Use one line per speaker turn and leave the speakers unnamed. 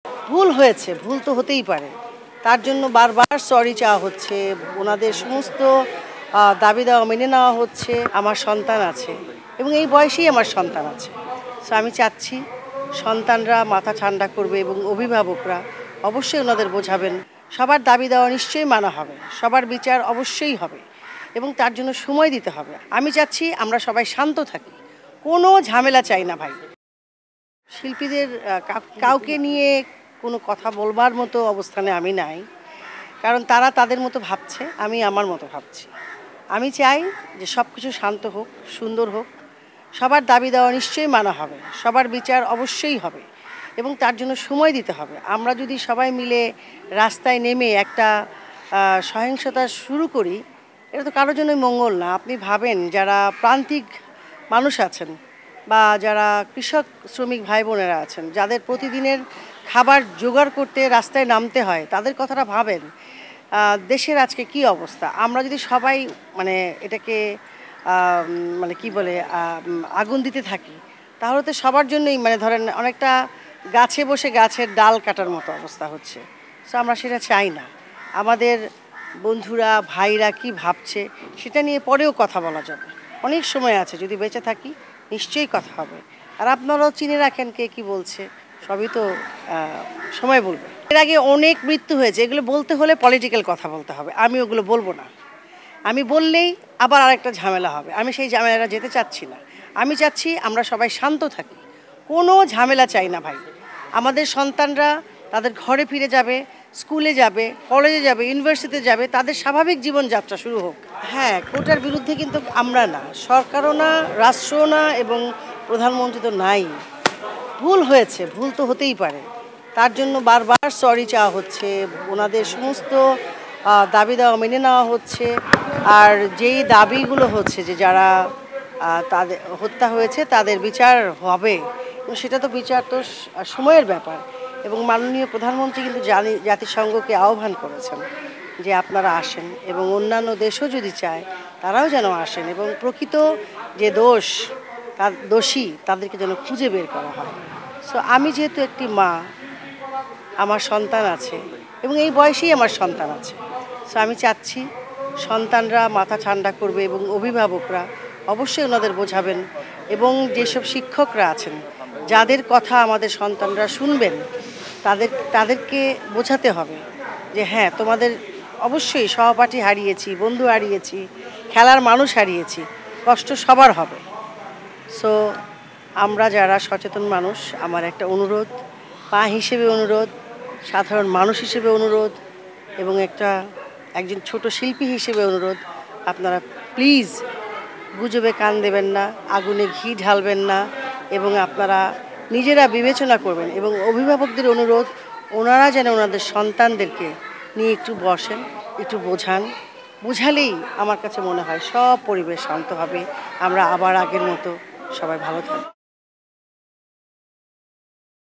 ভুল হয়েছে, ভুল তো হতেই পারে। তার জন্য বারবার সরি চাওয়া হচ্ছে। ওনাদের সমস্ত দাবি-দাওয়া মেনে নেওয়া হচ্ছে। আমার সন্তান আছে এবং এই বয়সেই আমার সন্তান আছে। সো আমি চাচ্ছি সন্তানরা মাথা ঠান্ডা করবে এবং অভিভাবকরা অবশ্যই ওনাদের বোঝাবেন। সবার দাবি-দাওয়া নিশ্চয়ই মানা হবে। সবার বিচার অবশ্যই হবে এবং তার জন্য সময় দিতে হবে। আমি চাচ্ছি আমরা সবাই শান্ত থাকি। কোনো ঝামেলা চাই না ভাই। শিল্পীদের কাউকে নিয়ে কোনো কথা বলবার মতো অবস্থানে আমি নাই, কারণ তারা তাদের মতো ভাবছে, আমি আমার মতো ভাবছি। আমি চাই যে সব কিছু শান্ত হোক, সুন্দর হোক, সবার দাবি দেওয়া নিশ্চয়ই মানা হবে, সবার বিচার অবশ্যই হবে এবং তার জন্য সময় দিতে হবে। আমরা যদি সবাই মিলে রাস্তায় নেমে একটা সহিংসতা শুরু করি, এটা তো কারোর জন্যই মঙ্গল না। আপনি ভাবেন যারা প্রান্তিক মানুষ আছেন বা যারা কৃষক শ্রমিক ভাই বোনেরা আছেন, যাদের প্রতিদিনের খাবার জোগাড় করতে রাস্তায় নামতে হয়, তাদের কথাটা ভাবেন। দেশের আজকে কি অবস্থা, আমরা যদি সবাই মানে এটাকে মানে কি বলে আগুন দিতে থাকি, তাহলে তো সবার জন্যই মানে ধরেন অনেকটা গাছে বসে গাছের ডাল কাটার মতো অবস্থা হচ্ছে। সো আমরা সেটা চাই না। আমাদের বন্ধুরা ভাইরা কি ভাবছে সেটা নিয়ে পরেও কথা বলা যাবে, অনেক সময় আছে, যদি বেঁচে থাকি নিশ্চয়ই কথা হবে। আর আপনারাও চিনে রাখেন কে কি বলছে, সবই তো সময় বলবে। এর আগে অনেক মৃত্যু হয়েছে, এগুলো বলতে হলে পলিটিক্যাল কথা বলতে হবে, আমি ওগুলো বলবো না। আমি বললেই আবার আরেকটা ঝামেলা হবে, আমি সেই ঝামেলাটা যেতে চাচ্ছি না। আমি চাচ্ছি আমরা সবাই শান্ত থাকি, কোনো ঝামেলা চাই না ভাই। আমাদের সন্তানরা তাদের ঘরে ফিরে যাবে, স্কুলে যাবে, কলেজে যাবে, ইউনিভার্সিটিতে যাবে, তাদের স্বাভাবিক জীবনযাত্রা শুরু হোক। হ্যাঁ, কোটার বিরুদ্ধে কিন্তু আমরা না, সরকারও না, রাষ্ট্রও না এবং প্রধানমন্ত্রী তো নাই। ভুল হয়েছে, ভুল তো হতেই পারে। তার জন্য বারবার সরি চাওয়া হচ্ছে, ওনাদের সমস্ত দাবি-দাওয়া মেনে নেওয়া হচ্ছে। আর যেই দাবিগুলো হচ্ছে যে যারা তাদের হত্যা হয়েছে তাদের বিচার হবে, এবং সেটা তো বিচার তো সময়ের ব্যাপার। এবং মাননীয় প্রধানমন্ত্রী কিন্তু জাতিসংঘকে আহ্বান করেছেন যে আপনারা আসেন এবং অন্যান্য দেশও যদি চায় তারাও যেন আসেন এবং প্রকৃত যে দোষী তাদেরকে যেন খুঁজে বের করা হয়। সো আমি যেহেতু একটি মা, আমার সন্তান আছে এবং এই বয়সেই আমার সন্তান আছে। সো আমি চাচ্ছি সন্তানরা মাথা ঠান্ডা করবে এবং অভিভাবকরা অবশ্যই ওনাদের বোঝাবেন এবং যেসব শিক্ষকরা আছেন যাদের কথা আমাদের সন্তানরা শুনবেন, তাদেরকে বোঝাতে হবে যে হ্যাঁ, তোমাদের অবশ্যই সহপাঠী হারিয়েছি, বন্ধু হারিয়েছি, খেলার মানুষ হারিয়েছি, কষ্ট সবার হবে। সো আমরা যারা সচেতন মানুষ, আমার একটা অনুরোধ, মা হিসেবে অনুরোধ, সাধারণ মানুষ হিসেবে অনুরোধ এবং একজন ছোট শিল্পী হিসেবে অনুরোধ, আপনারা প্লিজ গুজবে কান দেবেন না, আগুনে ঘি ঢালবেন না এবং আপনারা নিজেরা বিবেচনা করবেন। এবং অভিভাবকদের অনুরোধ, ওনারা যেন ওনাদের সন্তানদেরকে নিয়ে একটু বসেন, একটু বোঝান। বুঝালেই আমার কাছে মনে হয় সব পরিবেশ শান্ত হবে, আমরা আবার আগের মতো সবাই ভালো থাকব।